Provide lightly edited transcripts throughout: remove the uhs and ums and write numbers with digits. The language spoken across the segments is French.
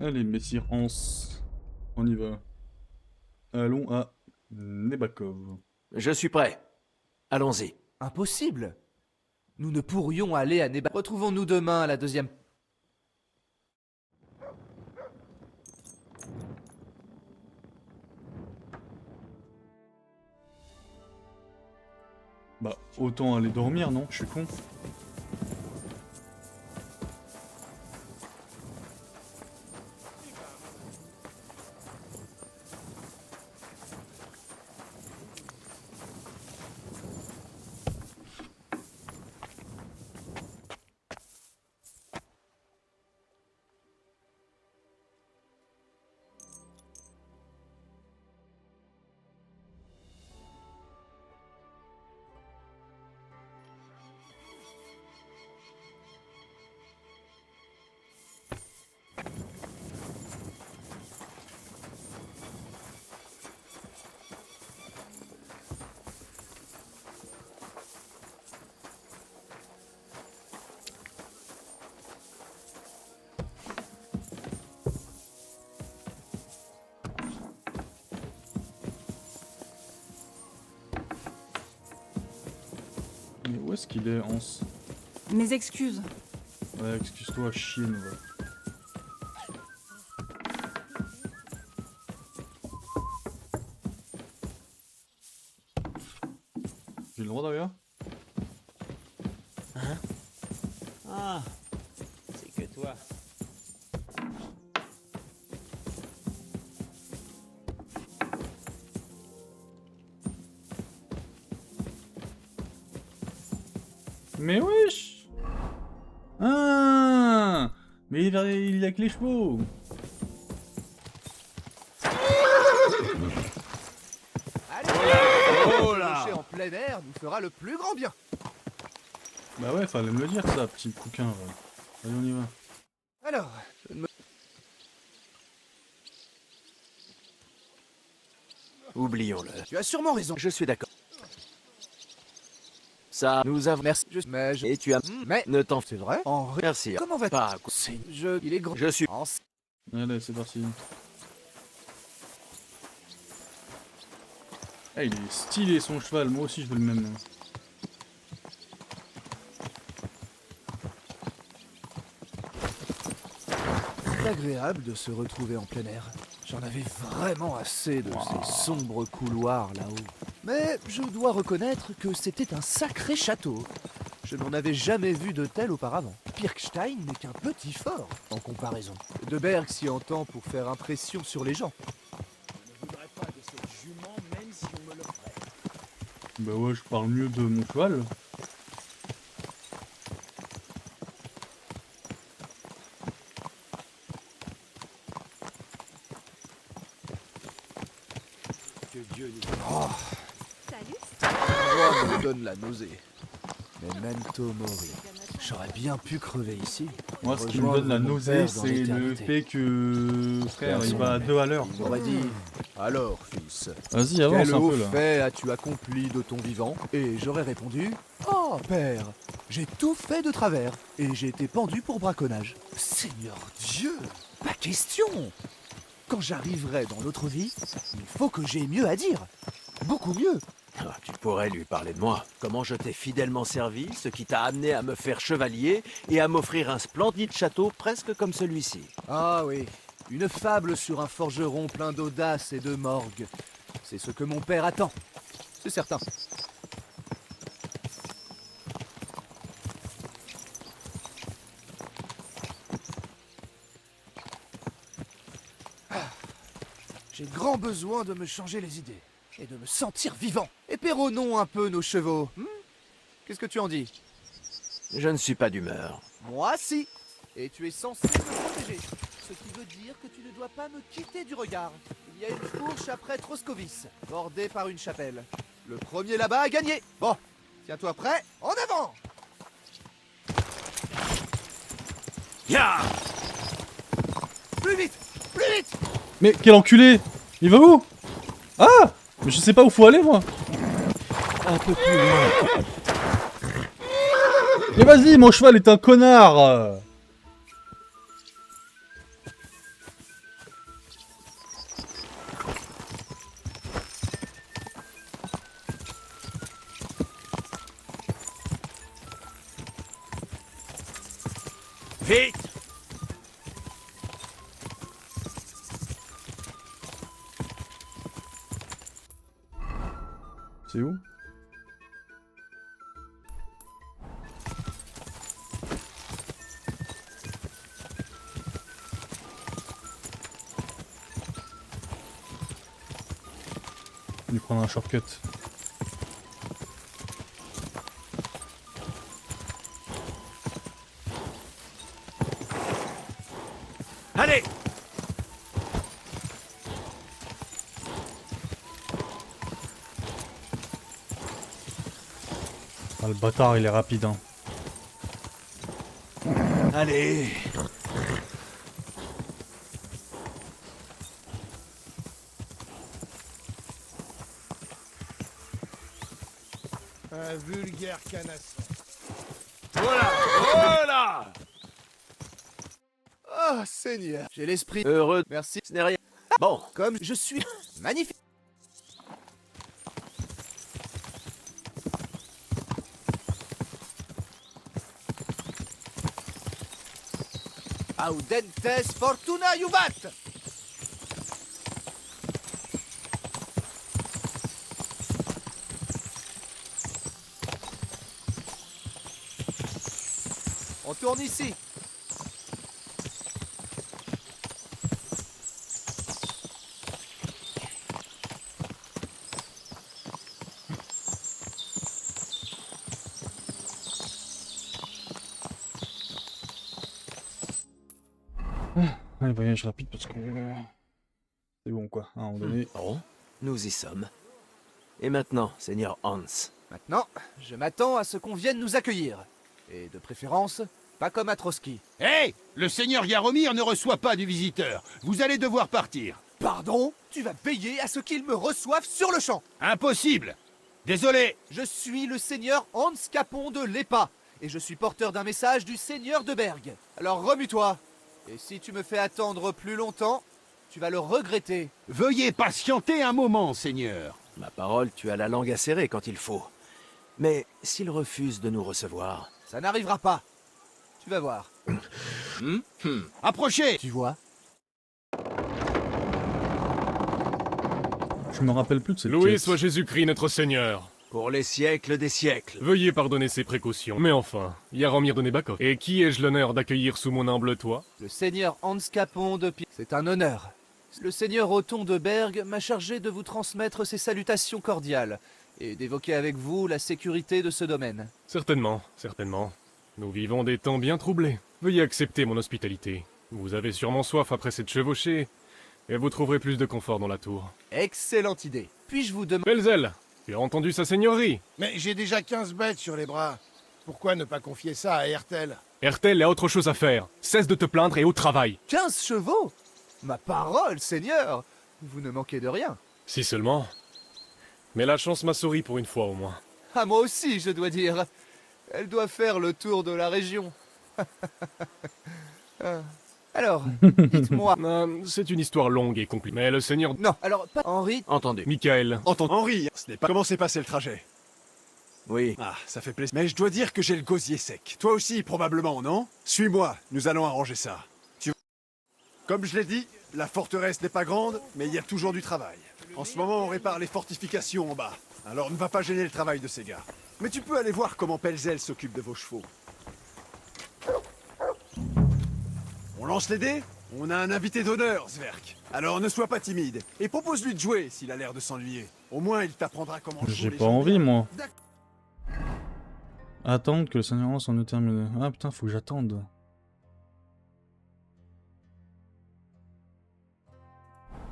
Allez, messire Hans, on y va. Allons à Nebakov. Je suis prêt. Allons-y. Impossible. Nous ne pourrions aller à Neba. Retrouvons-nous demain à la deuxième... Bah, autant aller dormir, non? Je suis con. Mais où est-ce qu'il est, Hans? Mes excuses. Ouais, excuse-toi, chienne, ouais. J'ai le droit d'ailleurs? Ah, c'est que toi. Mais wesh! Ah! Mais il a que les chevaux! Allez, marcher en plein air nous fera le plus grand bien. Bah ouais, fallait me le dire ça, petit couquin. Ouais. Allez, on y va. Alors, je ne me... Oublions-le. Tu as sûrement raison. Je suis d'accord. Ça, nous avons... Merci. Mais Et tu as... Mais... Ne t'en... C'est vrai. En vrai. Merci. Comment va-t-il? Pas... C'est... Il est grand. Je suis... Allez, c'est parti. Ah, il est stylé son cheval, moi aussi je veux le même. C'est agréable de se retrouver en plein air. J'en avais vraiment assez de ces sombres couloirs là-haut. Mais je dois reconnaître que c'était un sacré château. Je n'en avais jamais vu de tel auparavant. Pirkstein n'est qu'un petit fort en comparaison. De Berg s'y entend pour faire impression sur les gens. Je ne voudrais pas de cette jument même si on me l'offrait. Bah ouais, je parle mieux de mon cheval. Que Dieu nous... Moi me donne la nausée. Memento mori. J'aurais bien pu crever ici. Moi, ce qui me Rejoindre donne la mon nausée, père dans c'est le l'éternité. fait que... Frère, il va à 2 à l'heure. Il m'aurait dit, alors fils, Vas-y, avance quel un haut peu là. fait as-tu accompli de ton vivant? Et j'aurais répondu, oh père, j'ai tout fait de travers, et j'ai été pendu pour braconnage. Seigneur Dieu, pas question. Quand j'arriverai dans l'autre vie, il faut que j'aie mieux à dire. Beaucoup mieux. Ah, tu pourrais lui parler de moi. Comment je t'ai fidèlement servi, ce qui t'a amené à me faire chevalier et à m'offrir un splendide château presque comme celui-ci. Ah oui, une fable sur un forgeron plein d'audace et de morgue. C'est ce que mon père attend. C'est certain. J'ai grand besoin de me changer les idées et de me sentir vivant. Épéronnons un peu nos chevaux. Qu'est-ce que tu en dis? Je ne suis pas d'humeur. Moi si. Et tu es censé me protéger. Ce qui veut dire que tu ne dois pas me quitter du regard. Il y a une fourche après Troscovis, bordée par une chapelle. Le premier là-bas a gagné. Bon, tiens-toi prêt, en avant. Ya! Plus vite, plus vite. Mais quel enculé! Il va où? Ah! Mais je sais pas où faut aller moi! Un peu plus loin. Mais vas-y, mon cheval est un connard! Vite! C'est où? Je vais lui prendre un shortcut. Allez! Ah, le bâtard, il est rapide, hein. Allez! Un vulgaire canasson. Voilà! Voilà! Oh, Seigneur. J'ai l'esprit. Heureux. Merci. Ce n'est rien. Bon, Comme je suis magnifique. Audentes fortuna juvat. On tourne ici. Allez, voyage rapide parce que... C'est bon quoi, à un moment donné. bon, nous y sommes. Et maintenant, Seigneur Hans, Maintenant, je m'attends à ce qu'on vienne nous accueillir. Et de préférence, pas comme à Trotsky. Hé! Le seigneur Yaromir ne reçoit pas du visiteur. Vous allez devoir partir. Pardon? Tu vas payer à ce qu'ils me reçoivent sur le champ. Impossible! Désolé! Je suis le seigneur Hans Capon de l'Épa, et je suis porteur d'un message du seigneur de Berg. Alors remue-toi, et si tu me fais attendre plus longtemps, tu vas le regretter. Veuillez patienter un moment, seigneur. ma parole, tu as la langue acérée quand il faut. Mais s'il refuse de nous recevoir, Ça n'arrivera pas. Tu vas voir. Approchez! Tu vois? Je me rappelle plus de cette Loué quête. soit Jésus-Christ notre Seigneur. pour les siècles des siècles, Veuillez pardonner ces précautions. Mais enfin, Yaromir de Nebakov. Et qui ai-je l'honneur d'accueillir sous mon humble toit? Le seigneur Hans Capon de Pi... C'est un honneur. Le seigneur Othon de Berg m'a chargé de vous transmettre ses salutations cordiales et d'évoquer avec vous la sécurité de ce domaine. Certainement, certainement. Nous vivons des temps bien troublés. Veuillez accepter mon hospitalité. Vous avez sûrement soif après cette chevauchée, et vous trouverez plus de confort dans la tour. Excellente idée. Puis-je vous demander... Belzel, tu as entendu sa seigneurie? Mais j'ai déjà 15 bêtes sur les bras. Pourquoi ne pas confier ça à Hertel? Hertel a autre chose à faire. Cesse de te plaindre et au travail. 15 chevaux? Ma parole, seigneur! Vous ne manquez de rien. Si seulement. Mais la chance m'a souri pour une fois au moins. Ah, moi aussi, je dois dire. Elle doit faire le tour de la région. Alors, dites-moi... C'est une histoire longue et compliquée. Mais le seigneur... Non, alors, pas... Henri, entendu. Michael, Henri, ce n'est pas... Comment s'est passé le trajet? Oui, Ah, ça fait plaisir. Mais je dois dire que j'ai le gosier sec. Toi aussi, probablement, non? Suis-moi, nous allons arranger ça. Comme je l'ai dit, la forteresse n'est pas grande, mais il y a toujours du travail. En ce moment, on répare les fortifications en bas. Alors ne va pas gêner le travail de ces gars. Mais tu peux aller voir comment Pelzel s'occupe de vos chevaux. On lance les dés? On a un invité d'honneur, Zverk. Alors ne sois pas timide, et propose-lui de jouer s'il a l'air de s'ennuyer. Au moins, il t'apprendra comment jouer J'ai les pas gens envie, bien. moi. Attendre que le seigneur s'en ait terminé. Ah putain, faut que j'attende.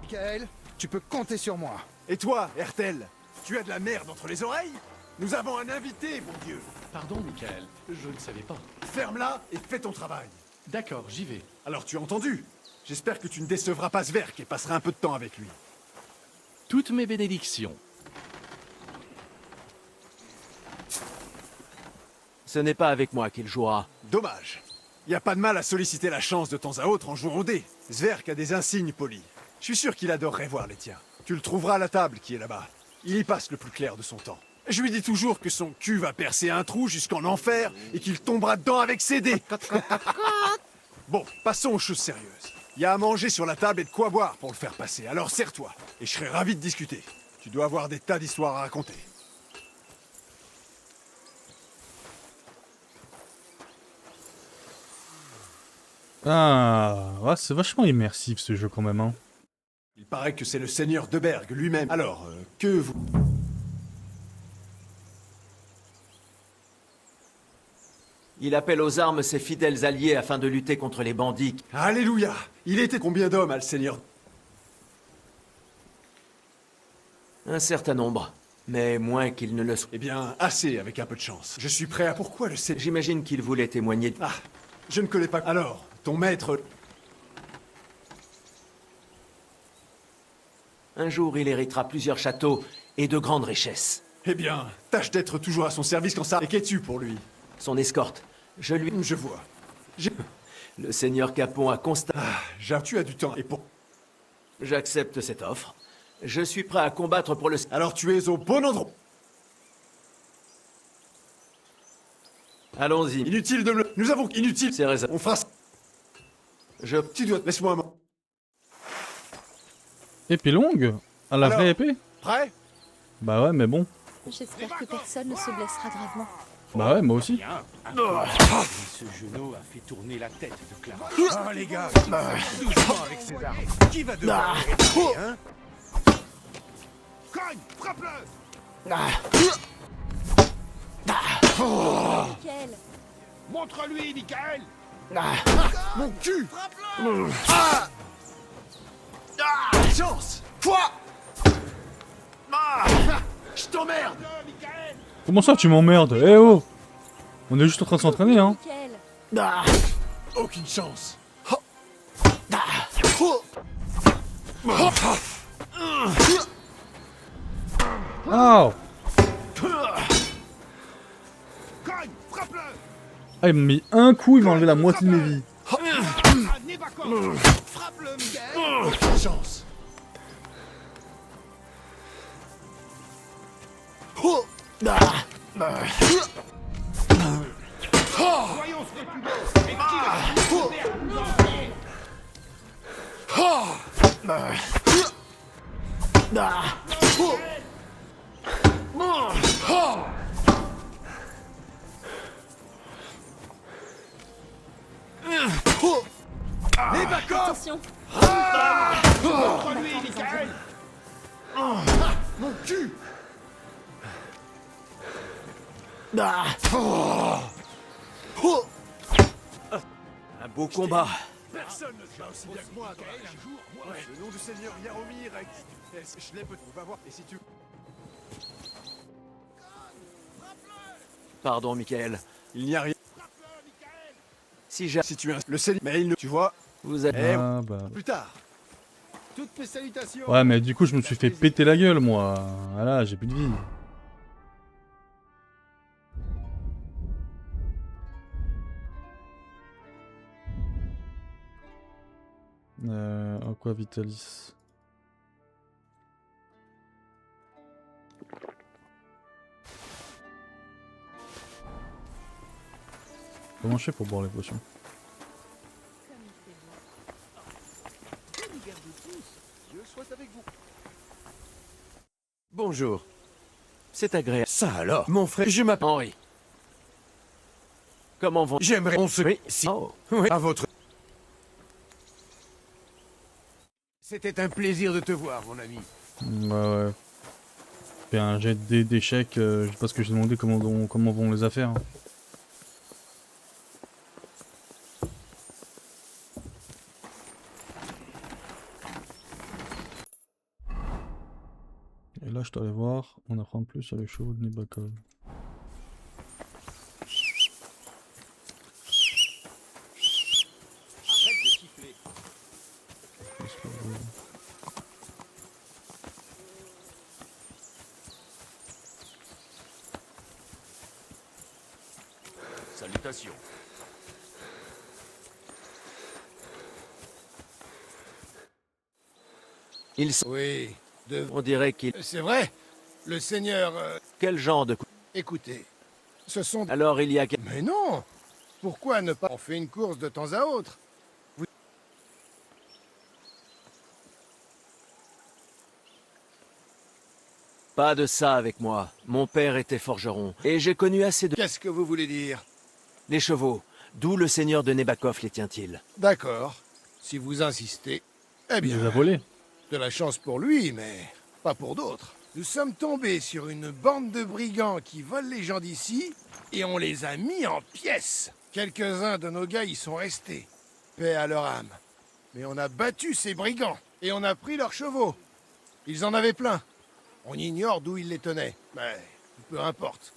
Michael, tu peux compter sur moi. Et toi, Hertel, tu as de la merde entre les oreilles? Nous avons un invité, mon Dieu. Pardon, Michael, je ne savais pas. Ferme-la et fais ton travail. D'accord, j'y vais. Alors tu as entendu? J'espère que tu ne décevras pas Zverk et passeras un peu de temps avec lui. Toutes mes bénédictions. ce n'est pas avec moi qu'il jouera. Dommage. Y a pas de mal à solliciter la chance de temps à autre en jouant au dé. Zverk a des insignes polis. Je suis sûr qu'il adorerait voir les tiens. Tu le trouveras à la table qui est là-bas. Il y passe le plus clair de son temps. Je lui dis toujours que son cul va percer un trou jusqu'en enfer et qu'il tombera dedans avec ses dés. Bon, passons aux choses sérieuses. Il y a à manger sur la table et de quoi boire pour le faire passer, alors serre-toi, et je serai ravi de discuter. Tu dois avoir des tas d'histoires à raconter. Ah, ouais, c'est vachement immersif ce jeu quand même, hein. Il paraît que c'est le seigneur de Berg lui-même. Alors, que vous... Il appelle aux armes ses fidèles alliés afin de lutter contre les bandits. Alléluia! Il était combien d'hommes à le seigneur? Un certain nombre, mais moins qu'il ne le souhaite. Eh bien, assez avec un peu de chance. Je suis prêt à... Pourquoi le seigneur... J'imagine qu'il voulait témoigner. Ah, je ne connais pas... Alors, ton maître... Un jour, il héritera plusieurs châteaux et de grandes richesses. Eh bien, tâche d'être toujours à son service quand ça... Et qu'es-tu pour lui? Son escorte, je lui... Je vois. Le seigneur Capon a constaté... Tu as du temps, et pour... J'accepte cette offre. Je suis prêt à combattre pour le... Alors tu es au bon endroit. Allons-y. Inutile de me... Nous avons... Inutile... C'est raison. On fera... Je... Tu dois... Laisse-moi un moment. Épée longue? À la Alors vraie épée? Prêt? Bah ouais, mais bon. J'espère que personne ne se blessera gravement. Bah ouais, moi aussi. Ce genou a fait tourner la tête de Clara. Ah, les gars, doucement avec ces armes. Qui va devoir l'arrêter, hein? Cogne, frappe-le! Michael, Montre-lui, Michael! Mon cul! Frappe-le! Chance! Quoi? Je t'emmerde! Frappe-le, Michael! Comment ça, tu m'emmerdes? Eh oh! On est juste en train de s'entraîner, hein. Michael. Aucune chance. Ah! Cogne, frappe-le! Ah, il m'a mis un coup, il m'a enlevé la moitié de mes vies. Ah, n'aie pas corps! Frappe-le, Michael! Aucune chance. Voyons ce que tu veux! Mais qui va faire nous envoyer? Attention. Montre-lui, Michael! Mon cul! Un beau combat. Personne ne se bat aussi bien que moi, Gaël, un jour, moi, le nom du seigneur Yaromir existe. Je l'ai peut-être, on va voir, et si tu... Pardon, Michael. Il n'y a rien. Si j'ai... Si tu es le seigneur... Mais il ne... Tu vois, Vous êtes... Eh, Ah bah. plus tard. Toutes mes salutations! Ouais, mais du coup, je me suis fait péter la gueule, moi. Voilà, j'ai plus de vie. Aqua Vitalis. Comment je fais pour boire les potions? Bonjour. C'est agréable. Ça alors, mon frère, je m'appelle Henri. Comment vont... J'aimerais on se... Oui. Si... Oh. Oui. À votre... C'était un plaisir de te voir, mon ami. Ouais, ouais. Fait un jet d'échecs, je sais pas ce que j'ai demandé, comment vont les affaires. Et là, je dois aller voir, on apprend plus sur les chevaux de Nibakol. Arrête de siffler. Salutations. Ils sont... Oui, On dirait qu'il... c'est vrai. Le seigneur... Quel genre de... écoutez, ce sont... Alors il y a... Mais non! Pourquoi ne pas... On fait une course de temps à autre. Pas de ça avec moi. Mon père était forgeron, et j'ai connu assez de... Qu'est-ce que vous voulez dire? Les chevaux. D'où le seigneur de Nebakov les tient-il? D'accord. Si vous insistez. Eh Il bien, les a volés. de la chance pour lui, mais pas pour d'autres. Nous sommes tombés sur une bande de brigands qui volent les gens d'ici, et on les a mis en pièces. Quelques-uns de nos gars y sont restés. Paix à leur âme. Mais on a battu ces brigands, et on a pris leurs chevaux. Ils en avaient plein. On ignore d'où ils les tenaient, mais peu importe.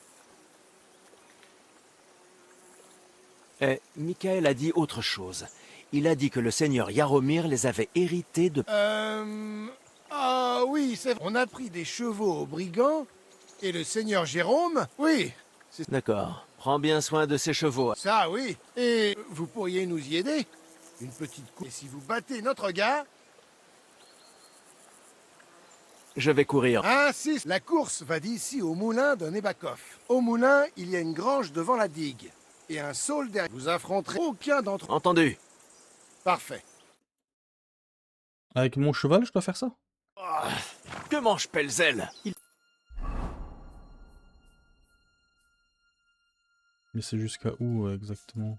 Michael a dit autre chose. Il a dit que le seigneur Jaromir les avait hérités de... Ah oui, c'est vrai. On a pris des chevaux aux brigands, et le seigneur Jérôme, oui, D'accord. Prends bien soin de ces chevaux. ça oui. Et vous pourriez nous y aider. Une petite course. Et si vous battez notre gars, Je vais courir. ainsi, la course va d'ici au moulin de Nebakov. Au moulin, il y a une grange devant la digue, et un saule derrière. Vous affronterez aucun d'entre eux. Entendu. Parfait. Avec mon cheval, je dois faire ça? Ah, que mange Pelzel? Mais c'est jusqu'à où exactement?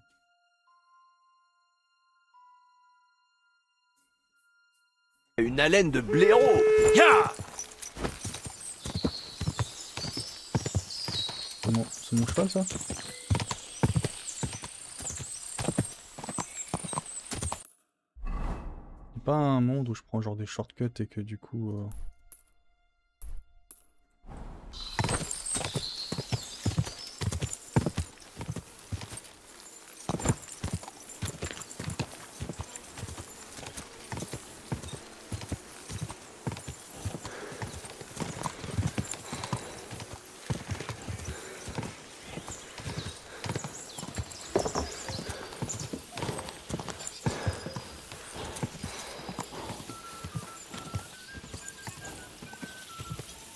Une haleine de blaireau. Ya! C'est mon cheval, ça? C'est pas un monde où je prends genre des shortcuts et que du coup...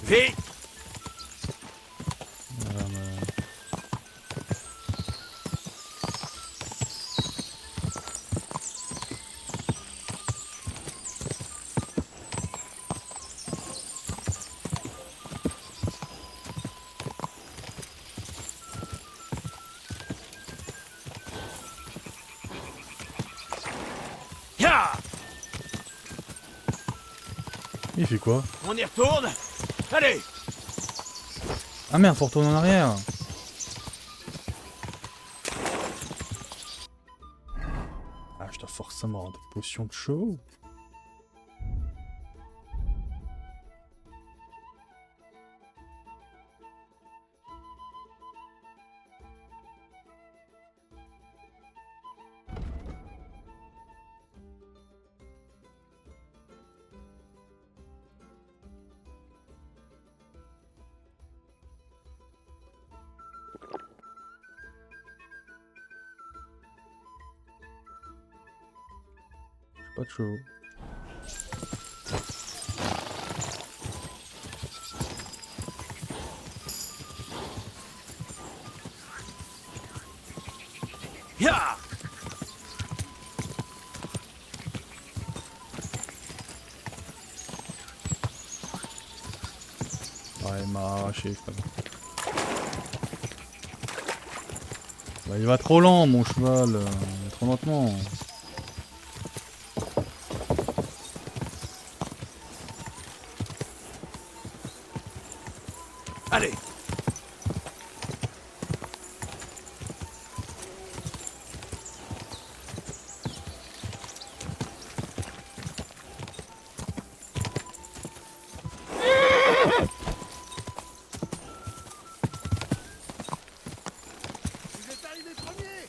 Vite! Ya! Il fait quoi? On y retourne? Allez! Ah merde, faut retourner en arrière! Ah, je dois forcément avoir des potions de chevaux. Pas de chevaux. Ya! Ah, il m'a arraché, frère. Bah, il va trop lent, mon cheval. Trop lentement. Allez! Vous êtes arrivés premiers.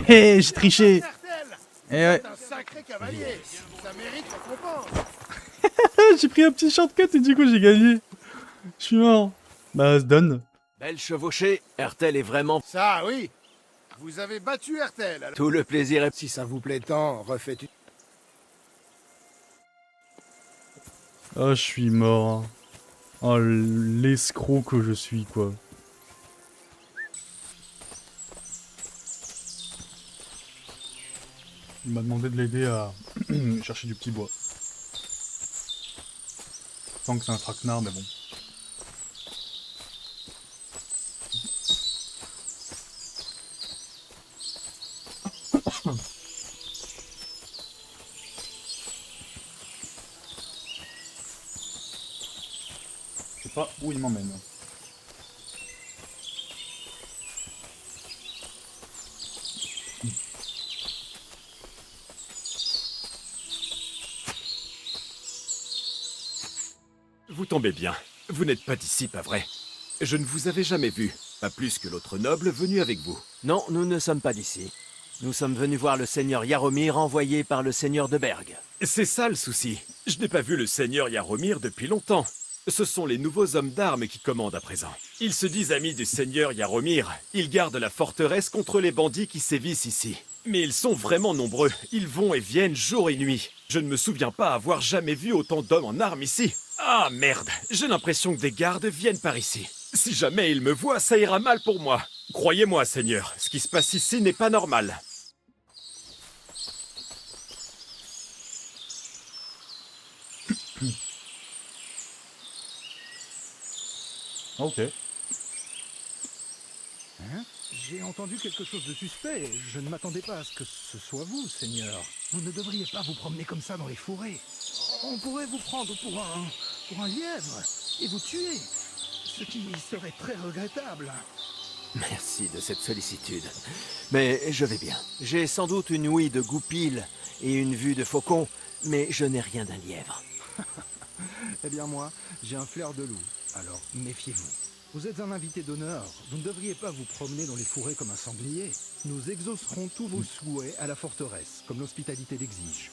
Voilà! J'ai triché! Hertel, Eh ouais, c'est un sacré cavalier. Ça mérite récompense. j'ai pris un petit shortcut et du coup j'ai gagné. Je suis mort. Bah, se donne. Belle chevauchée. Hertel est vraiment... Ça oui. Vous avez battu Hertel. alors. Tout le plaisir est... Si ça vous plaît tant, refaites une... Oh, je suis mort. Oh, l'escroc que je suis, quoi. Il m'a demandé de l'aider à chercher du petit bois. sens que c'est un traquenard, mais bon. Je sais pas où il m'emmène. Vous tombez bien. Vous n'êtes pas d'ici, pas vrai? Je ne vous avais jamais vu, pas plus que l'autre noble venu avec vous. Non, nous ne sommes pas d'ici. Nous sommes venus voir le seigneur Yaromir envoyé par le seigneur de Berg. C'est ça le souci. Je n'ai pas vu le seigneur Yaromir depuis longtemps. Ce sont les nouveaux hommes d'armes qui commandent à présent. Ils se disent amis du seigneur Yaromir. Ils gardent la forteresse contre les bandits qui sévissent ici. Mais ils sont vraiment nombreux. Ils vont et viennent jour et nuit. Je ne me souviens pas avoir jamais vu autant d'hommes en armes ici. Ah merde, j'ai l'impression que des gardes viennent par ici. Si jamais ils me voient, ça ira mal pour moi. Croyez-moi, seigneur, ce qui se passe ici n'est pas normal. Ok. Hein? J'ai entendu quelque chose de suspect. Je ne m'attendais pas à ce que ce soit vous, Seigneur. Vous ne devriez pas vous promener comme ça dans les forêts. On pourrait vous prendre pour un lièvre et vous tuer. Ce qui serait très regrettable. Merci de cette sollicitude. Mais je vais bien. J'ai sans doute une ouïe de goupil et une vue de faucon, mais je n'ai rien d'un lièvre. Eh bien moi, j'ai un flair de loup. Alors méfiez-vous. Vous êtes un invité d'honneur. Vous ne devriez pas vous promener dans les forêts comme un sanglier. Nous exaucerons tous vos souhaits à la forteresse, comme l'hospitalité l'exige.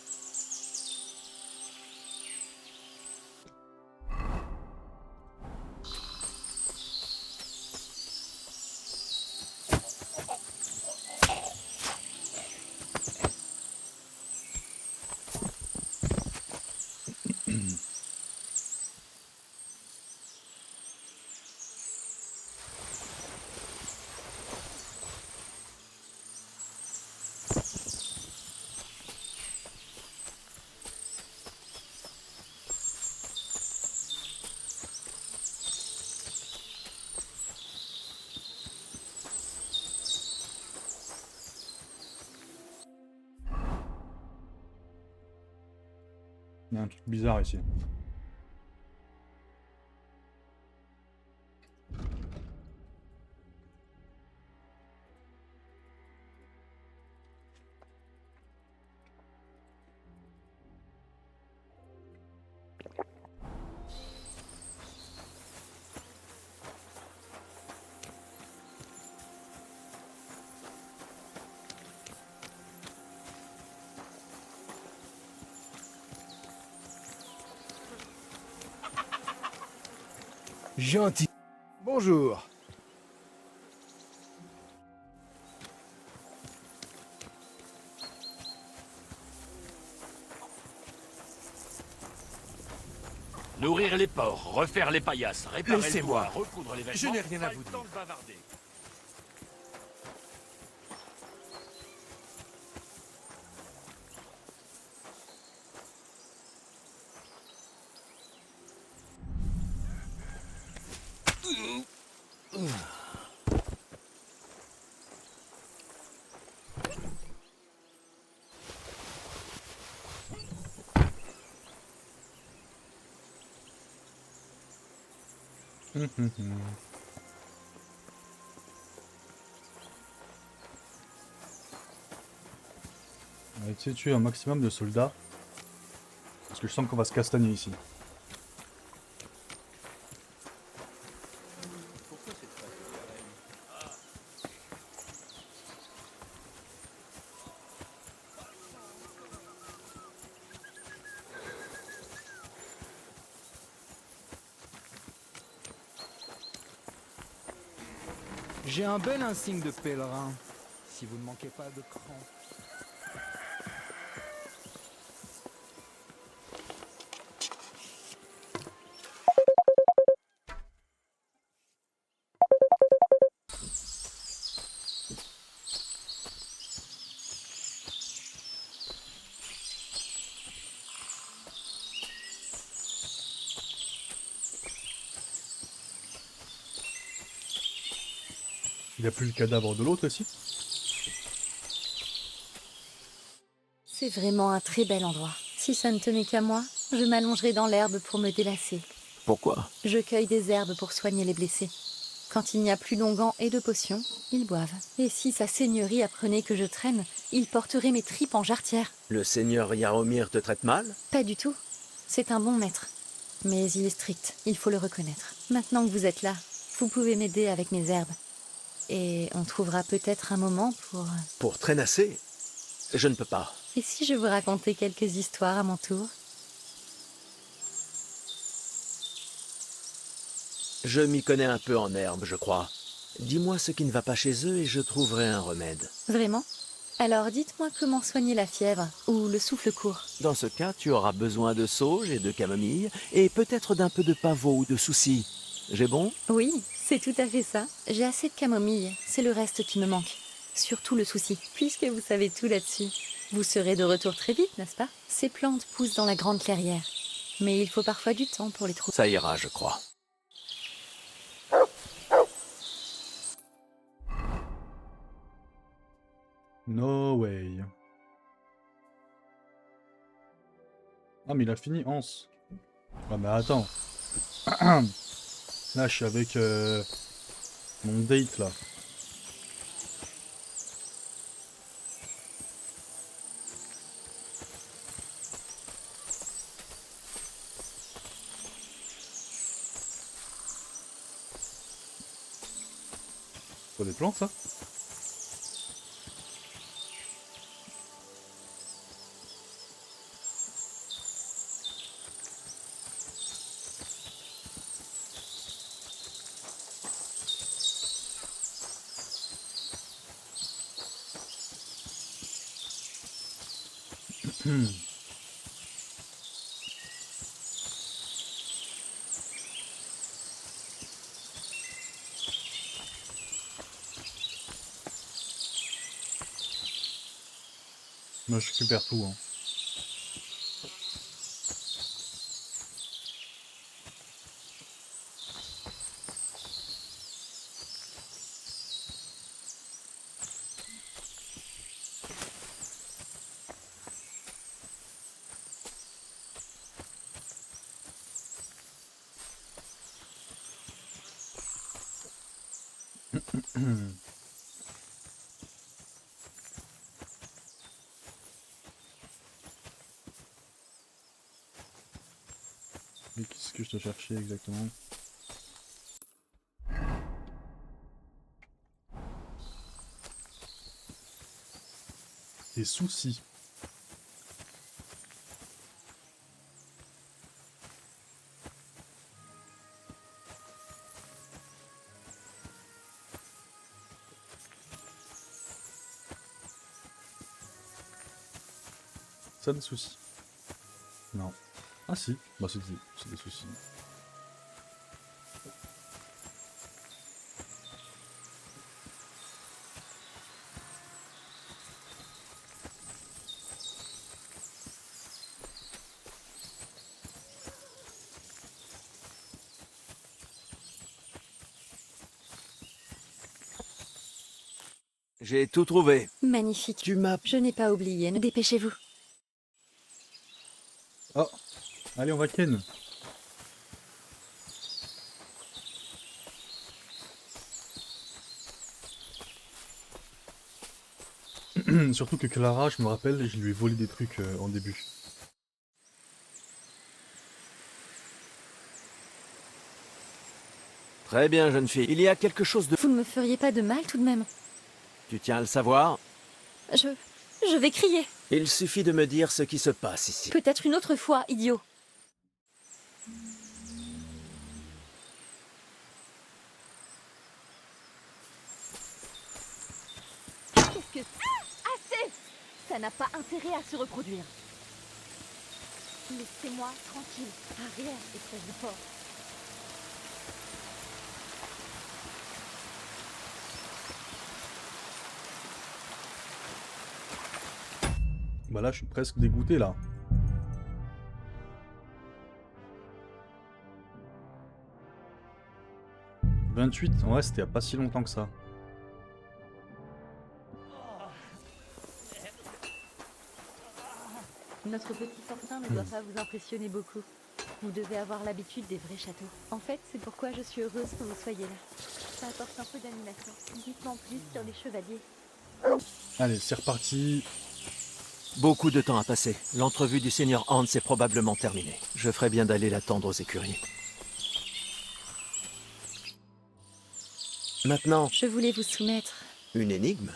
Il y a un truc bizarre ici. Gentil. Bonjour. Nourrir les porcs, refaire les paillasses, réparer le Laissez-moi. toit, recoudre les vêtements. Je n'ai rien à pas vous le dire. temps de bavarder. On va essayer de tuer un maximum de soldats. Parce que je sens qu'on va se castagner ici. J'ai un bel insigne de pèlerin, si vous ne manquez pas de cran. Il n'y a plus le cadavre de l'autre ici? C'est vraiment un très bel endroit. Si ça ne tenait qu'à moi, je m'allongerais dans l'herbe pour me délasser. Pourquoi? Je cueille des herbes pour soigner les blessés. Quand il n'y a plus d'onguents et de potions, ils boivent. Et si sa seigneurie apprenait que je traîne, il porterait mes tripes en jarretière. Le seigneur Yaromir te traite mal? Pas du tout. C'est un bon maître. Mais il est strict, il faut le reconnaître. Maintenant que vous êtes là, vous pouvez m'aider avec mes herbes. Et on trouvera peut-être un moment pour... Pour traînasser? Je ne peux pas. Et si je vous racontais quelques histoires à mon tour? Je m'y connais un peu en herbe, je crois. Dis-moi ce qui ne va pas chez eux et je trouverai un remède. Vraiment? Alors dites-moi comment soigner la fièvre ou le souffle court. Dans ce cas, tu auras besoin de sauge et de camomille, et peut-être d'un peu de pavot ou de souci. J'ai bon? Oui, c'est tout à fait ça. J'ai assez de camomille, c'est le reste qui me manque. Surtout le souci, puisque vous savez tout là-dessus. Vous serez de retour très vite, n'est-ce pas? Ces plantes poussent dans la grande clairière. Mais il faut parfois du temps pour les trouver. Ça ira, je crois. No way. Ah mais il a fini Hans. Ah mais attends. Là je suis avec mon date là. Faut des plantes ça? Moi je récupère tout hein. Mais qu'est-ce que je dois chercher exactement? Des soucis. Ça des soucis. Non. Ah si, bah c'est des soucis. J'ai tout trouvé. Magnifique. Tu m'as... Je n'ai pas oublié, dépêchez-vous. Oh, allez on va ken. Surtout que Clara, je me rappelle, je lui ai volé des trucs en début. Très bien, jeune fille. Il y a quelque chose de... Vous ne me feriez pas de mal tout de même? Tu tiens à le savoir? Je vais crier. Il suffit de me dire ce qui se passe ici. Peut-être une autre fois, idiot. Qu'est-ce que... Assez! Ça n'a pas intérêt à se reproduire. Laissez-moi tranquille. Arrière, espèce de porc. Bah là je suis presque dégoûté là. « 28, ouais c'était il y a pas si longtemps que ça. Notre petit fortin ne doit pas vous impressionner beaucoup. Vous devez avoir l'habitude des vrais châteaux. En fait, c'est pourquoi je suis heureuse que vous soyez là. Ça apporte un peu d'animation. Dites-moi en plus sur les chevaliers. Allez, c'est reparti. Beaucoup de temps a passé. L'entrevue du seigneur Hans est probablement terminée. Je ferais bien d'aller l'attendre aux écuries. Maintenant, Je voulais vous soumettre. une énigme.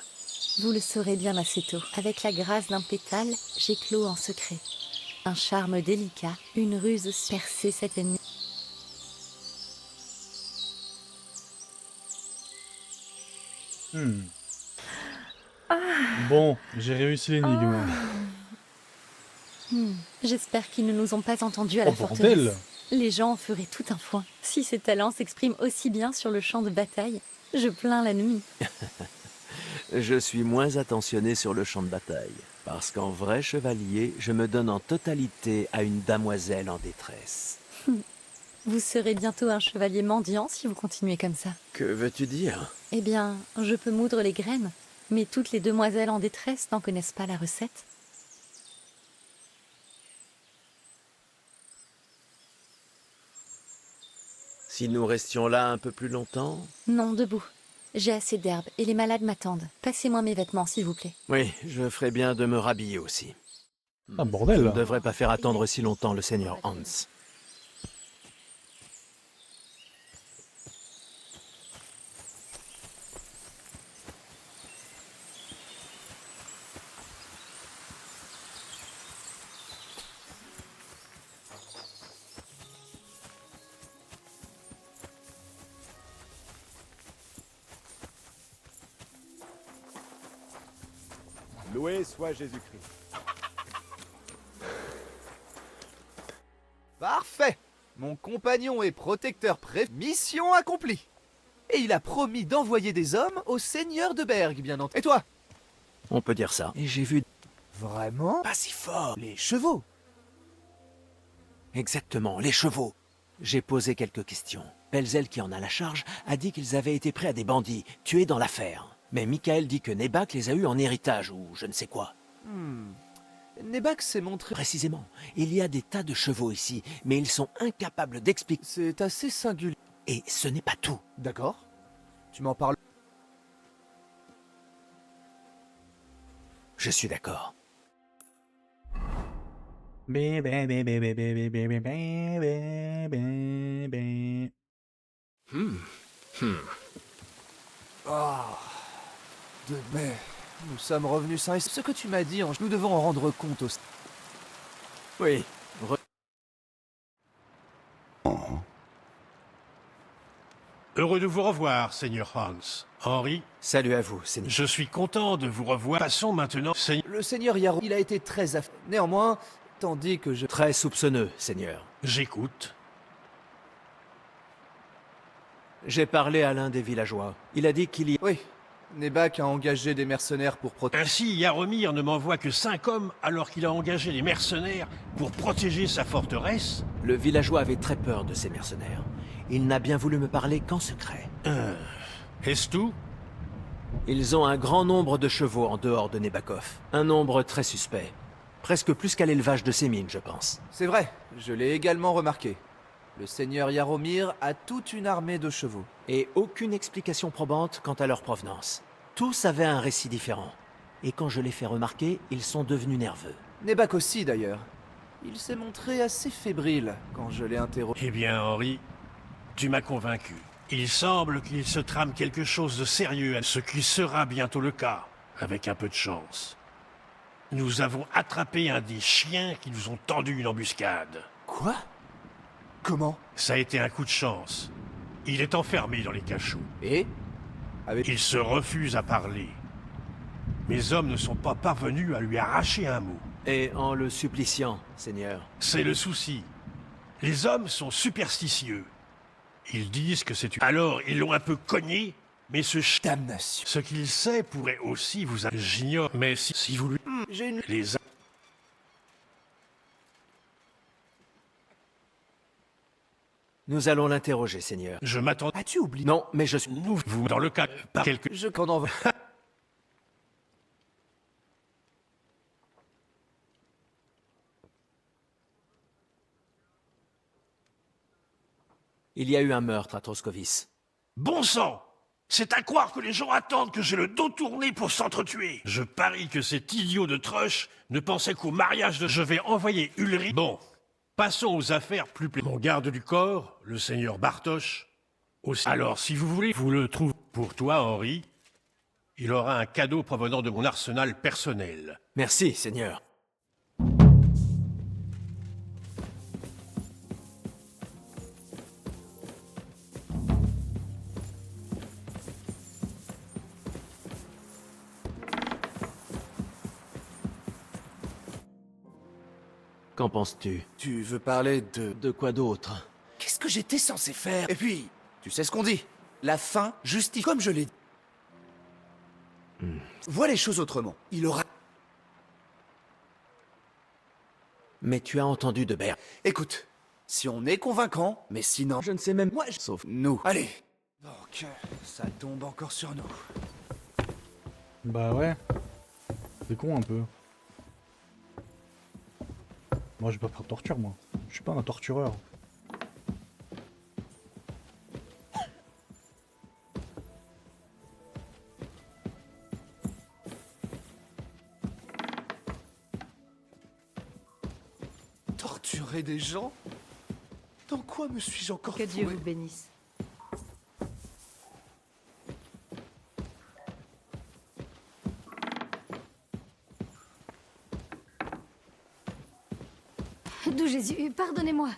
Vous le saurez bien assez tôt. Avec la grâce d'un pétale, j'éclôt en secret. Un charme délicat, une ruse percer cet ennemi. Bon, j'ai réussi l'énigme. J'espère qu'ils ne nous ont pas entendus à la Oh forteresse. bordel! Les gens en feraient tout un foin. Si ces talents s'expriment aussi bien sur le champ de bataille, je plains la nuit. Je suis moins attentionné sur le champ de bataille. Parce qu'en vrai chevalier, je me donne en totalité à une damoiselle en détresse. Vous serez bientôt un chevalier mendiant si vous continuez comme ça. Que veux-tu dire? Eh bien, je peux moudre les graines, mais toutes les demoiselles en détresse n'en connaissent pas la recette. Si nous restions là un peu plus longtemps? Non, debout. J'ai assez d'herbe et les malades m'attendent. Passez-moi mes vêtements, s'il vous plaît. Oui, je ferais bien de me rhabiller aussi. Ah Je bordel! ne devrais pas faire attendre si longtemps le seigneur Hans. Loué soit Jésus-Christ. Parfait. Mon compagnon et protecteur mission accomplie. Et il a promis d'envoyer des hommes au seigneur de Berg, bien entendu. Et toi? On peut dire ça. Et j'ai vu... Vraiment? Pas si fort. Les chevaux. Exactement, les chevaux. J'ai posé quelques questions. Pelzel, qui en a la charge, a dit qu'ils avaient été pris à des bandits, tués dans l'affaire. Mais Michael dit que Nebak les a eus en héritage, ou je ne sais quoi. Nebak s'est montré... Précisément, il y a des tas de chevaux ici, mais ils sont incapables d'expliquer. C'est assez singulier. Et ce n'est pas tout. D'accord. Tu m'en parles. Je suis d'accord. Ah. Mais nous sommes revenus sains et ce que tu m'as dit, nous devons en rendre compte au... Oui. Heureux de vous revoir, Seigneur Hans. Henri, Salut à vous, Seigneur. je suis content de vous revoir. Passons maintenant, Seigneur. Le seigneur Yarrow, il a été très Néanmoins, tandis que je... Très soupçonneux, Seigneur. J'écoute. J'ai parlé à l'un des villageois. Il a dit qu'il y... Oui, Nebak a engagé des mercenaires pour protéger... Ainsi, Yaromir ne m'envoie que 5 hommes alors qu'il a engagé les mercenaires pour protéger sa forteresse. Le villageois avait très peur de ces mercenaires. Il n'a bien voulu me parler qu'en secret. Est-ce tout? Ils ont un grand nombre de chevaux en dehors de Nebakov. Un nombre très suspect. Presque plus qu'à l'élevage de ces mines, je pense. C'est vrai, je l'ai également remarqué. Le seigneur Yaromir a toute une armée de chevaux. Et aucune explication probante quant à leur provenance. Tous avaient un récit différent. Et quand je les fais remarquer, ils sont devenus nerveux. Nebak aussi, d'ailleurs. Il s'est montré assez fébrile quand je l'ai interrogé. Eh bien, Henri, tu m'as convaincu. Il semble qu'il se trame quelque chose de sérieux, ce qui sera bientôt le cas, avec un peu de chance. Nous avons attrapé un des chiens qui nous ont tendu une embuscade. Quoi? Comment? Ça a été un coup de chance. Il est enfermé dans les cachots. Et? Il se refuse à parler. Mes hommes ne sont pas parvenus à lui arracher un mot. Et en le suppliciant, Seigneur. C'est le souci. Les hommes sont superstitieux. Ils disent que c'est une... Alors, ils l'ont un peu cogné, mais Damnation. Ce qu'il sait pourrait aussi vous... J'ignore, mais si vous lui... J'ai une... Les... Nous allons l'interroger, Seigneur. Je m'attends... As-tu oublié? Non, mais je suis... Nous, vous, dans le cas... Par quelque... Je qu'en envoie... Il y a eu un meurtre à Troskovis. Bon sang! C'est à croire que les gens attendent que j'ai le dos tourné pour s'entretuer. Je parie que cet idiot de Trush ne pensait qu'au mariage de... Je vais envoyer Ulrich... Bon, passons aux affaires plus plaisantes. Mon garde du corps, le seigneur Bartosz, aussi. Alors, si vous voulez, vous le trouvez pour toi, Henri. Il aura un cadeau provenant de mon arsenal personnel. Merci, Seigneur. Qu'en penses-tu? Tu veux parler de... De quoi d'autre? Qu'est-ce que j'étais censé faire? Et puis, tu sais ce qu'on dit. La fin justifie. Comme je l'ai dit. Vois les choses autrement. Il aura... Mais tu as entendu de Berg. Écoute, si on est convaincant, mais sinon... Je ne sais même... Moi, sauf nous. Allez. Donc, ça tombe encore sur nous. Bah ouais. C'est con un peu. Moi je vais pas faire de torture moi. Je suis pas un tortureur. Torturer des gens? Dans quoi me suis-je encore Que Dieu fourré? vous bénisse. D'où Jésus, pardonnez-moi.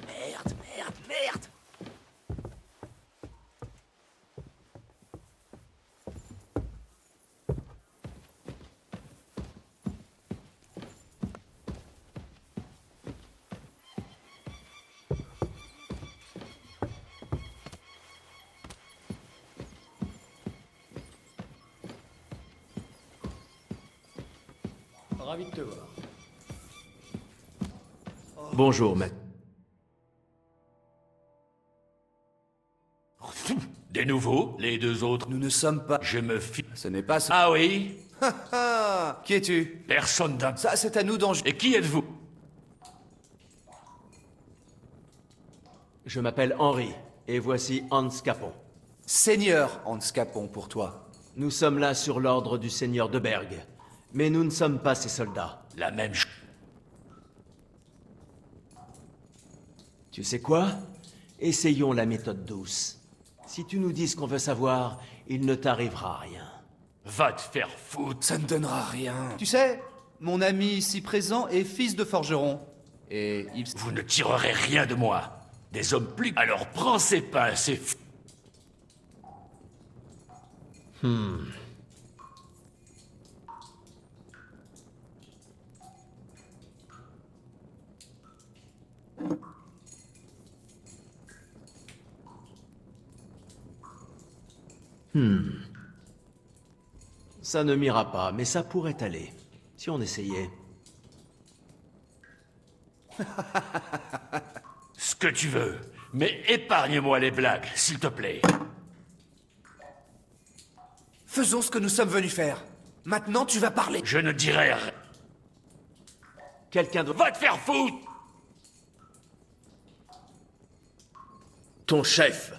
Merde, merde, merde! Ravi de te voir. Bonjour, maître. Des nouveaux, les deux autres. Nous ne sommes pas... Je me fie. Ce n'est pas... Ah oui? Qui es-tu? Personne d'un... Ça, c'est à nous d'en... Et qui êtes-vous? Je m'appelle Henri, et voici Hans Capon. Seigneur Hans Capon pour toi. Nous sommes là sur l'ordre du seigneur de Berg. Mais nous ne sommes pas ses soldats. La même chose. Tu sais quoi? Essayons la méthode douce. Si tu nous dis ce qu'on veut savoir, il ne t'arrivera rien. Va te faire foutre. Ça ne donnera rien. Tu sais, mon ami ici présent est fils de forgeron. Et il... Vous ne tirerez rien de moi. Des hommes plus... Alors prends ces pinces et... Ça ne m'ira pas, mais ça pourrait aller. Si on essayait. Ce que tu veux. Mais épargne-moi les blagues, s'il te plaît. Faisons ce que nous sommes venus faire. Maintenant, tu vas parler. Je ne dirai rien. Quelqu'un doit... Va te faire foutre! Ton chef.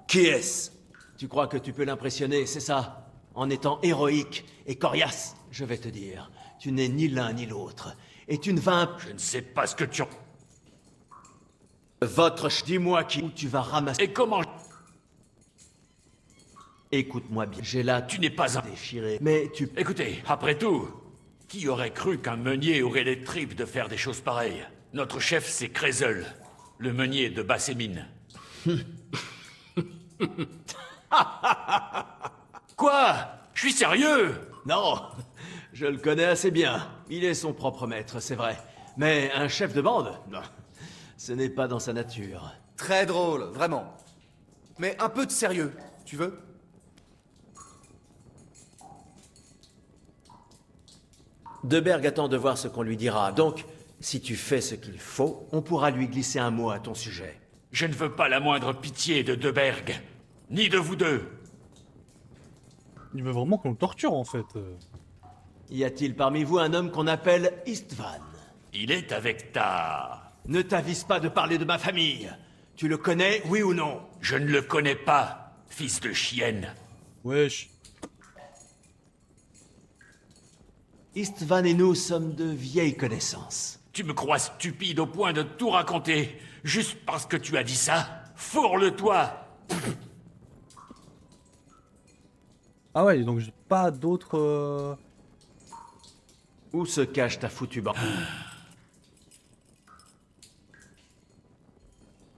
Qui est-ce? Tu crois que tu peux l'impressionner, c'est ça? En étant héroïque et coriace? Je vais te dire, tu n'es ni l'un ni l'autre. Et tu ne vas... Je ne sais pas ce que tu... Dis-moi qui... Où tu vas ramasser... Et comment... Écoute-moi bien, j'ai là... Tu n'es pas un... déchiré, mais tu... Écoutez, après tout, qui aurait cru qu'un meunier aurait les tripes de faire des choses pareilles? Notre chef, c'est Krezel, le meunier de Bassémine. Quoi? Je suis sérieux? Non, je le connais assez bien. Il est son propre maître, c'est vrai. Mais un chef de bande? Non, ce n'est pas dans sa nature. Très drôle, vraiment. Mais un peu de sérieux, tu veux? Deberg attend de voir ce qu'on lui dira, donc si tu fais ce qu'il faut, on pourra lui glisser un mot à ton sujet. Je ne veux pas la moindre pitié de Deberg, ni de vous deux. Il veut vraiment qu'on le torture en fait. Y a-t-il parmi vous un homme qu'on appelle Istvan? Il est avec ta... Ne t'avise pas de parler de ma famille. Tu le connais, oui ou non? Je ne le connais pas, fils de chienne. Wesh. Istvan et nous sommes de vieilles connaissances. Tu me crois stupide au point de tout raconter, juste parce que tu as dit ça? Fourle-toi! Ah ouais, donc j'ai pas d'autres... Où se cache ta foutue bande?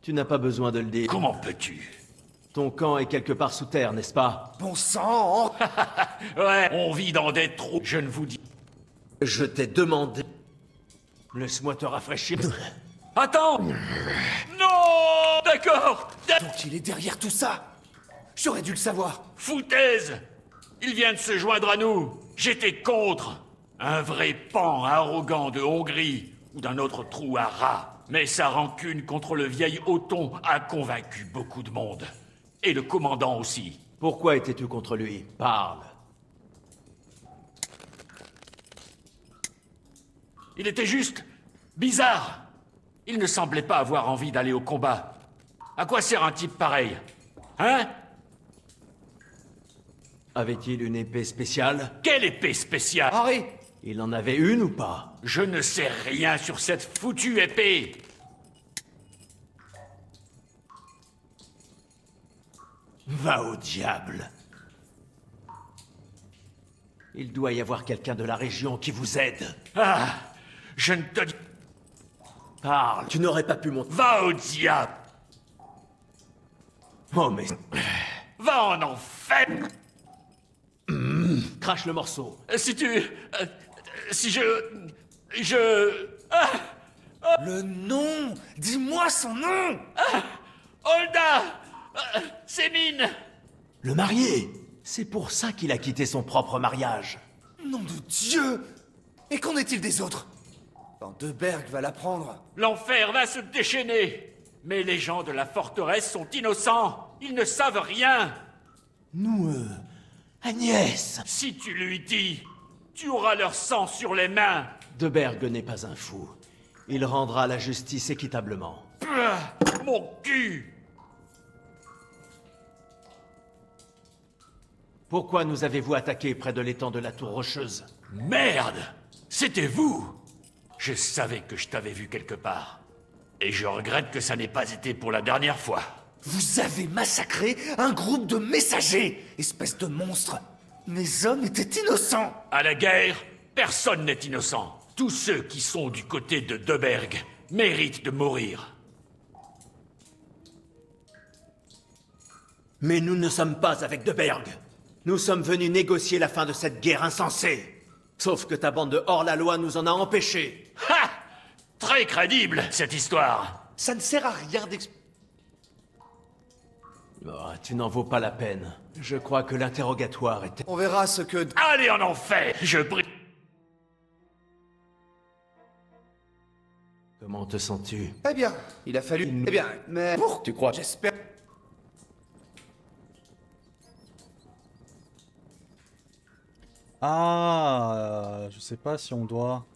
Tu n'as pas besoin de le dire. Comment peux-tu? Ton camp est quelque part sous terre, n'est-ce pas? Bon sang! Ouais, on vit dans des trous, je ne vous dis... Je t'ai demandé... Laisse-moi te rafraîchir. Attends! Non! D'accord! Donc il est derrière tout ça! J'aurais dû le savoir! Foutaise! Il vient de se joindre à nous! J'étais contre! Un vrai pan arrogant de Hongrie ou d'un autre trou à rats. Mais sa rancune contre le vieil Othon a convaincu beaucoup de monde. Et le commandant aussi. Pourquoi étais-tu contre lui? Parle. Il était juste bizarre. Il ne semblait pas avoir envie d'aller au combat. À quoi sert un type pareil? Hein? Avait-il une épée spéciale? Quelle épée spéciale? Henri! Il en avait une ou pas? Je ne sais rien sur cette foutue épée. Va au diable. Il doit y avoir quelqu'un de la région qui vous aide. Ah! Je ne te dis... Parle, tu n'aurais pas pu monter. Va au diable! Oh mais... Va en enfer! Crache le morceau. Si tu... si je... Ah! Le nom! Dis-moi son nom! Holda! Sémine! Le marié. C'est pour ça qu'il a quitté son propre mariage. Nom de Dieu! Et qu'en est-il des autres? Quand Deberg va l'apprendre. L'enfer va se déchaîner! Mais les gens de la forteresse sont innocents! Ils ne savent rien! Nous, Agnès! Si tu lui dis, tu auras leur sang sur les mains! Deberg n'est pas un fou. Il rendra la justice équitablement. Mon cul! Pourquoi nous avez-vous attaqué près de l'étang de la Tour Rocheuse? Merde! C'était vous! Je savais que je t'avais vu quelque part. Et je regrette que ça n'ait pas été pour la dernière fois. Vous avez massacré un groupe de messagers, espèce de monstre. Mes hommes étaient innocents. À la guerre, personne n'est innocent. Tous ceux qui sont du côté de Deberg méritent de mourir. Mais nous ne sommes pas avec Deberg. Nous sommes venus négocier la fin de cette guerre insensée. Sauf que ta bande de hors-la-loi nous en a empêchés. Ha! Très crédible, cette histoire. Ça ne sert à rien d'expliquer. Oh, tu n'en vaux pas la peine. Je crois que l'interrogatoire était... On verra ce que... Allez en enfer! Je prie... Comment te sens-tu? Eh bien, il a fallu... Eh bien, mais... Pour... Tu crois? J'espère... Ah, je sais pas si on doit...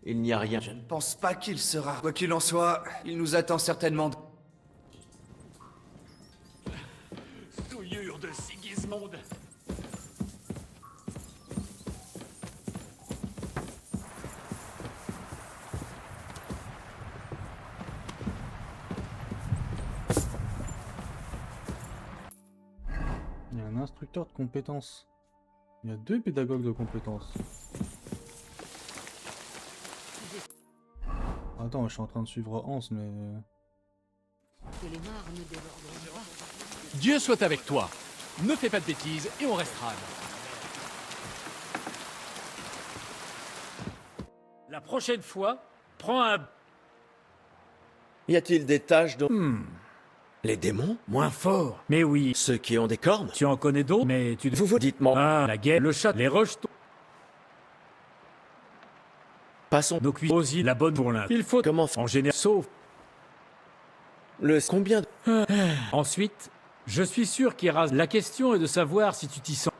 Il n'y a rien. Je ne pense pas qu'il sera... Quoi qu'il en soit, il nous attend certainement... Souillure de Sigismond. Il y a un instructeur de compétences. Il y a 2 pédagogues de compétences. Attends, je suis en train de suivre Hans, mais... Dieu soit avec toi. Ne fais pas de bêtises et on restera. La prochaine fois, prends un... Y a-t-il des tâches de... Les démons? Moins fort. Mais oui. Ceux qui ont des cornes? Tu en connais d'autres, mais tu... Vous dites-moi. Ah, la guerre, le chat, les rejetons. Passons. Nos cuisses aussi la bonne pour l'un. Il faut... Comment En général, sauf... Le... Combien de... Ensuite, je suis sûr qu'Iraz... La question est de savoir si tu t'y sens.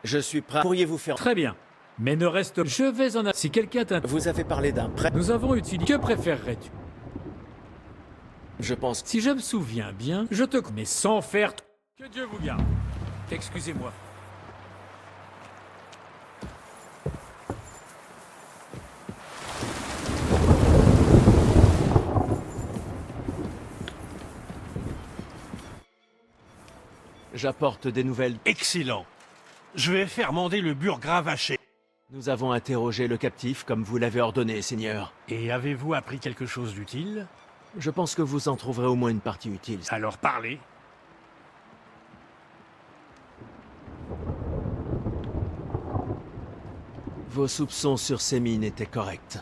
Je suis prêt. Pourriez-vous faire... Très bien. Mais ne reste... Je vais en... Si quelqu'un t'intéresse... Vous avez parlé d'un prêtre. Nous avons utilisé... Que préférerais-tu? Je pense... Si je me souviens bien, je te... Mais sans faire... Que Dieu vous garde. Excusez-moi. J'apporte des nouvelles. Excellent. Je vais faire mander le burgrave haché. Nous avons interrogé le captif comme vous l'avez ordonné, Seigneur. Et avez-vous appris quelque chose d'utile? Je pense que vous en trouverez au moins une partie utile. Alors parlez. Vos soupçons sur Sémine étaient corrects.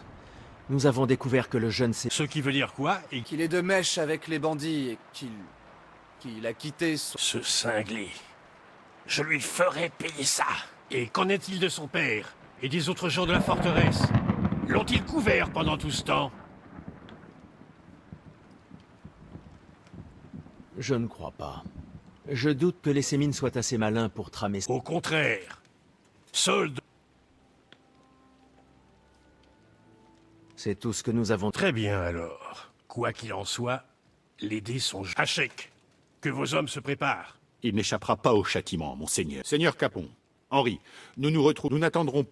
Nous avons découvert que le jeune Ce qui veut dire quoi? Et Qu'il est de mèche avec les bandits et qu'il a quitté son... Ce cinglé. Je lui ferai payer ça. Et qu'en est-il de son père? Et des autres gens de la forteresse? L'ont-ils couvert pendant tout ce temps? Je ne crois pas. Je doute que les Sémines soient assez malins pour tramer... Au contraire. Solde. C'est tout ce que nous avons... Très bien alors. Quoi qu'il en soit, les dés sont à chèque. Que vos hommes se préparent. Il n'échappera pas au châtiment, monseigneur. Seigneur Capon, Henri, nous nous retrouvons. Nous n'attendrons pas.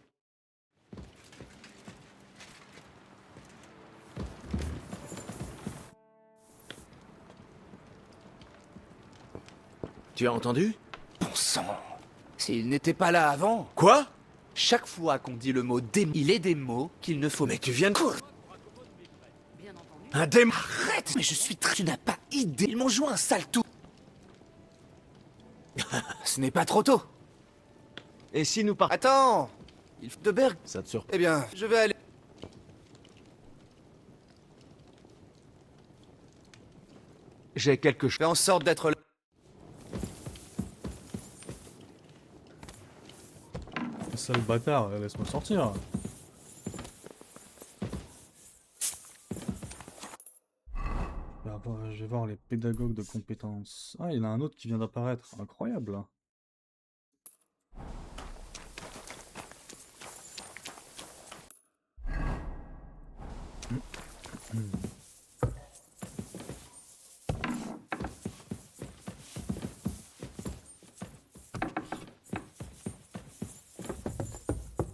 Tu as entendu? Bon sang. S'il n'était pas là avant... Quoi? Chaque fois qu'on dit le mot démon, il est des mots qu'il ne faut... Mais tu viens de... Un démon... Arrête! Mais je suis... Tu n'as pas idée. Ils m'ont joué un sale tout. Ce n'est pas trop tôt. Et si nous partons... Attends! Il faut de Berg. Ça te surprend? Eh bien, je vais aller... J'ai quelque chose... Fais en sorte d'être là. Sale bâtard, laisse-moi sortir. Je vais voir les pédagogues de compétences. Ah, il y en a un autre qui vient d'apparaître. Incroyable.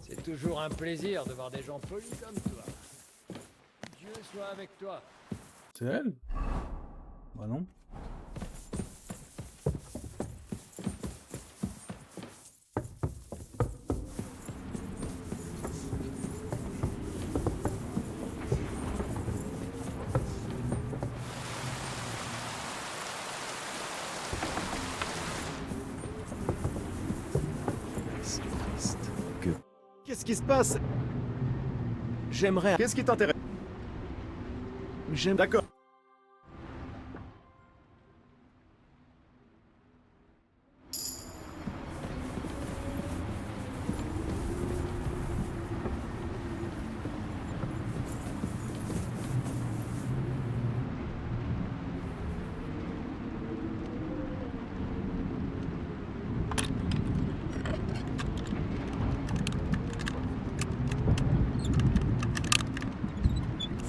C'est toujours un plaisir de voir des gens polis comme toi. Dieu soit avec toi. C'est elle? Bah non. Qu'est-ce qui se passe? J'aimerais... Qu'est-ce qui t'intéresse? J'aime... D'accord.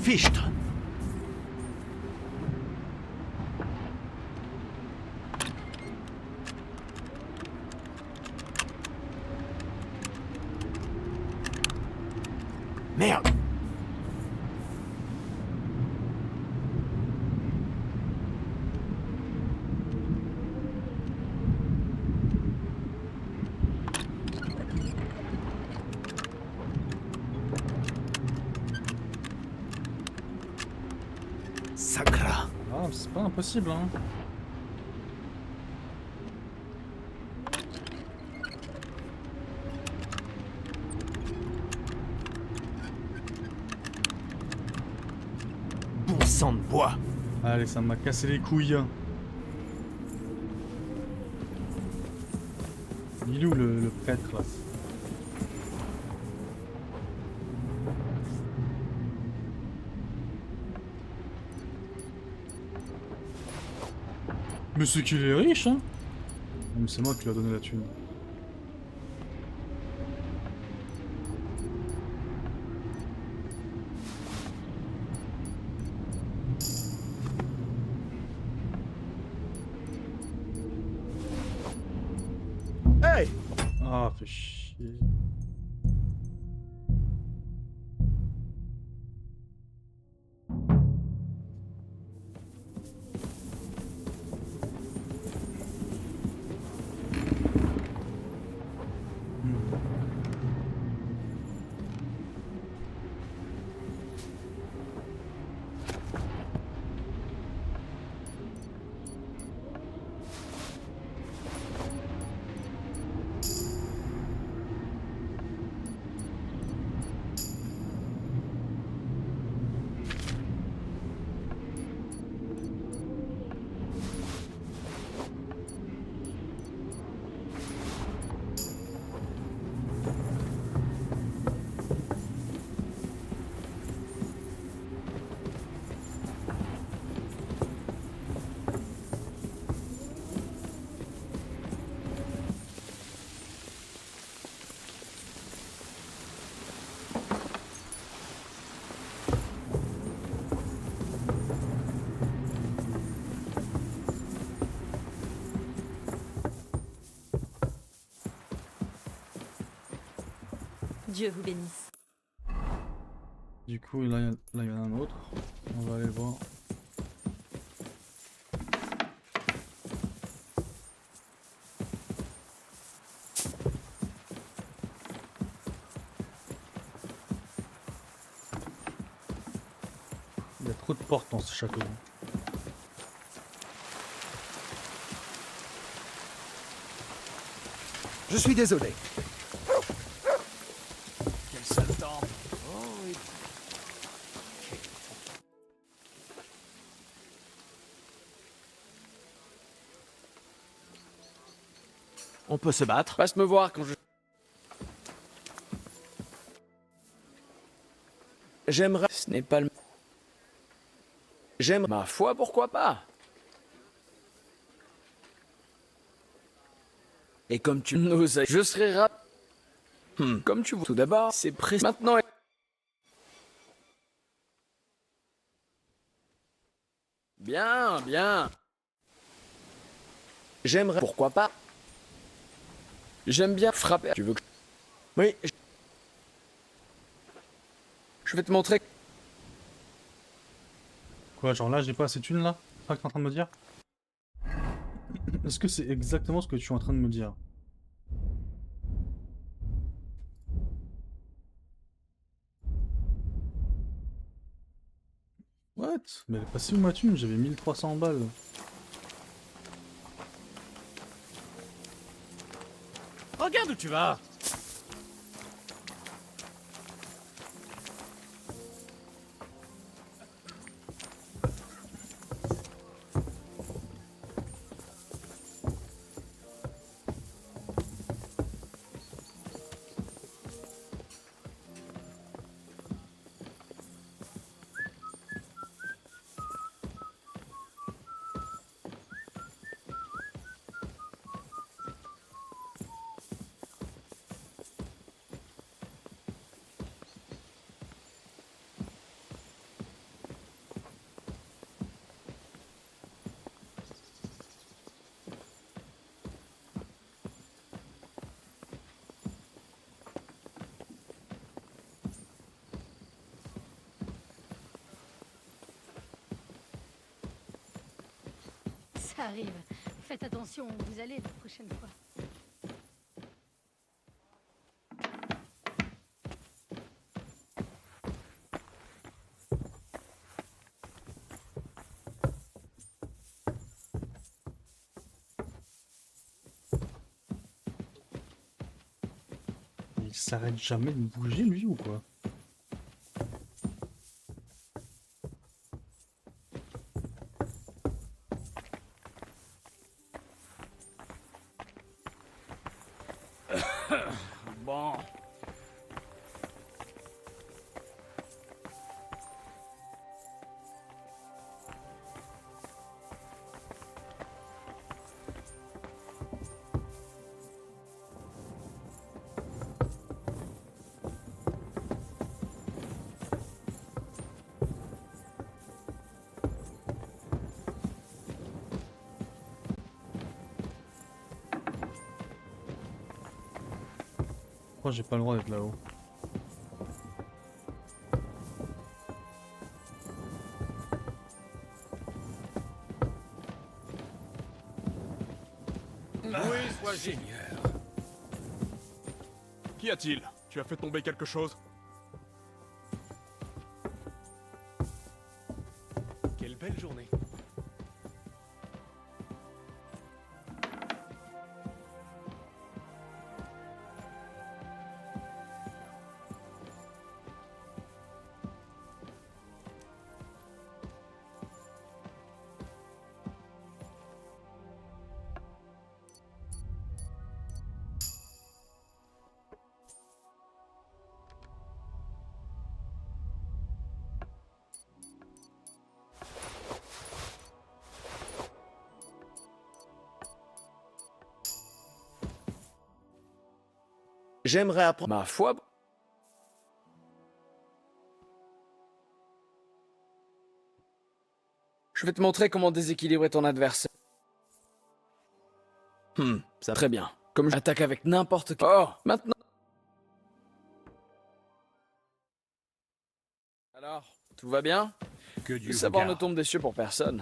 Fichtre. Merde. Sacra. Ah, c'est pas impossible, hein. Bon sang de bois. Allez, ça m'a cassé les couilles. Il est où le prêtre là? Mais c'est qu'il est riche, hein? Non, mais c'est moi qui lui ai donné la thune. fait chier. Dieu vous bénisse. Du coup, là, il y en a un autre. On va aller voir. Il y a trop de portes dans ce château. Je suis désolé. Quel sale temps. Oh, oui. On peut se battre. Passe me voir quand je... J'aimerais... Ce n'est pas le... J'aime... Ma foi, pourquoi pas? Et comme tu nous as... Je serai comme tu veux. Tout d'abord, c'est prêt. Maintenant... Bien, bien. J'aimerais... Pourquoi pas? J'aime bien frapper. Tu veux que... Oui. Je vais te montrer... Quoi, genre là, j'ai pas assez de thunes là? C'est ça que t'es en train de me dire? Est-ce que c'est exactement ce que tu es en train de me dire? What? Mais elle est passée où ma thune? J'avais 1300 balles. Regarde où tu vas. Ça arrive. Faites attention où vous allez la prochaine fois. Il s'arrête jamais de bouger lui ou quoi? Bon. Pourquoi j'ai pas le droit d'être là-haut? Loué soit Seigneur. Qu'y a-t-il? Tu as fait tomber quelque chose? Quelle belle journée. J'aimerais apprendre. Ma foi. Je vais te montrer comment déséquilibrer ton adversaire. Ça très bien. Comme j'attaque avec n'importe quel... Oh, maintenant... Alors, tout va bien? Que Dieu Le vous savoir ne garde. tombe des cieux pour personne.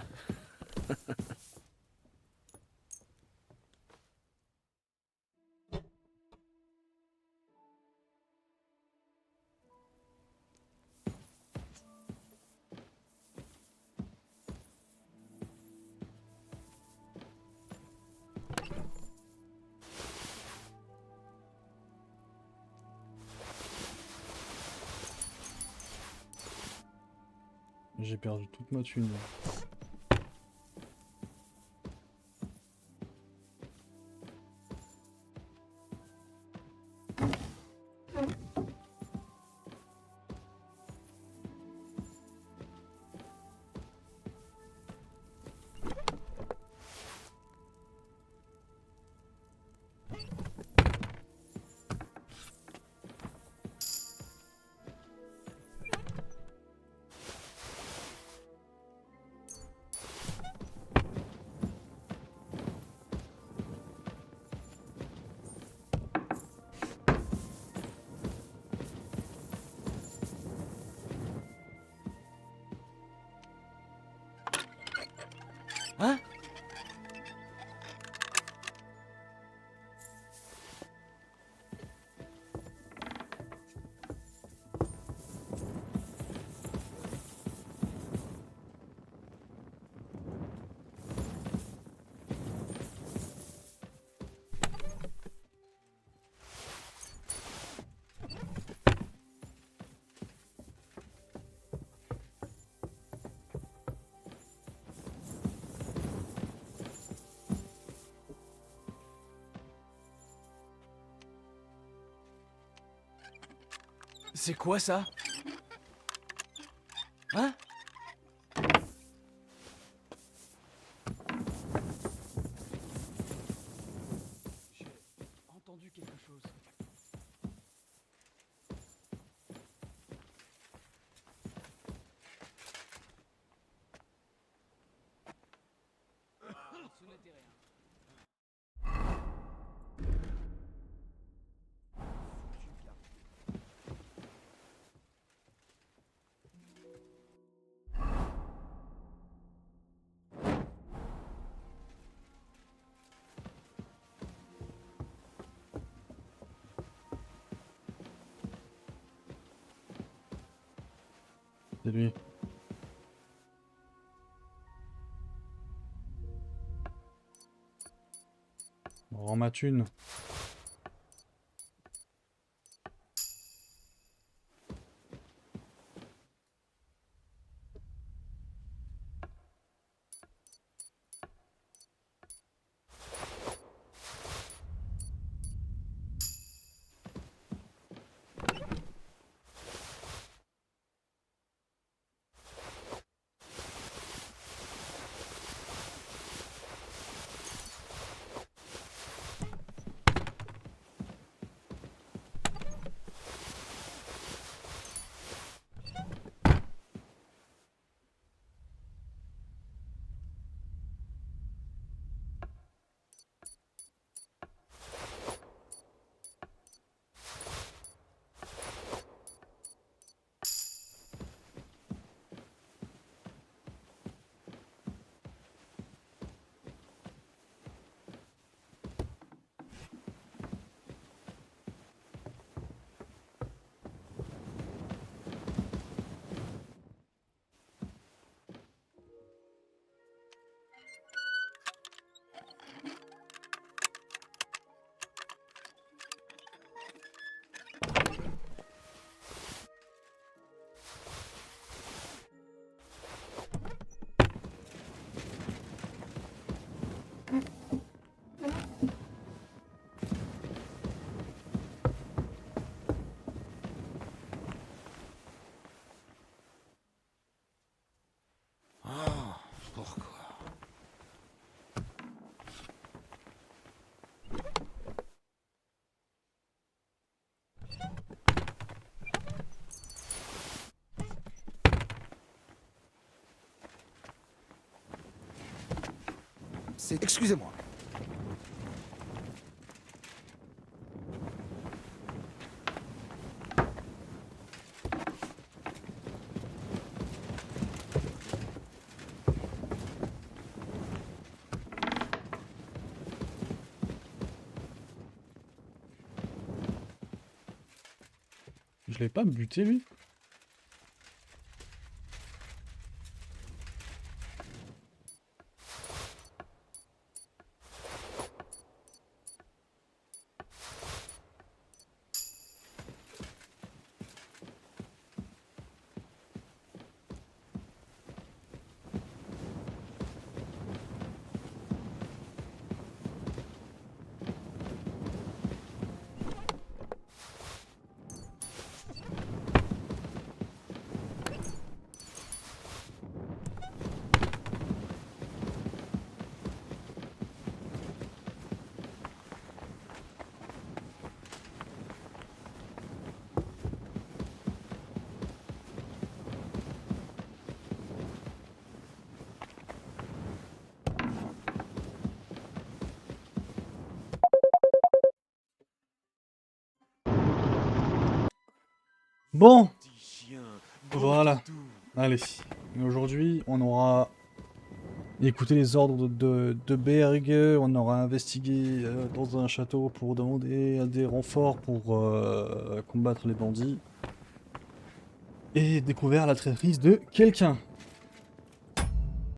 J'ai perdu toute ma thune. Hein? C'est quoi ça? Hein? J'ai entendu quelque chose. Ce n'était rien. C'est lui. Rends ma thune. c'est... Excusez-moi. Je l'ai pas buté, lui? Bon, voilà. Allez, aujourd'hui, on aura écouté les ordres de Berg, on aura investigué dans un château pour demander des renforts pour combattre les bandits, et découvert la traîtrise de quelqu'un.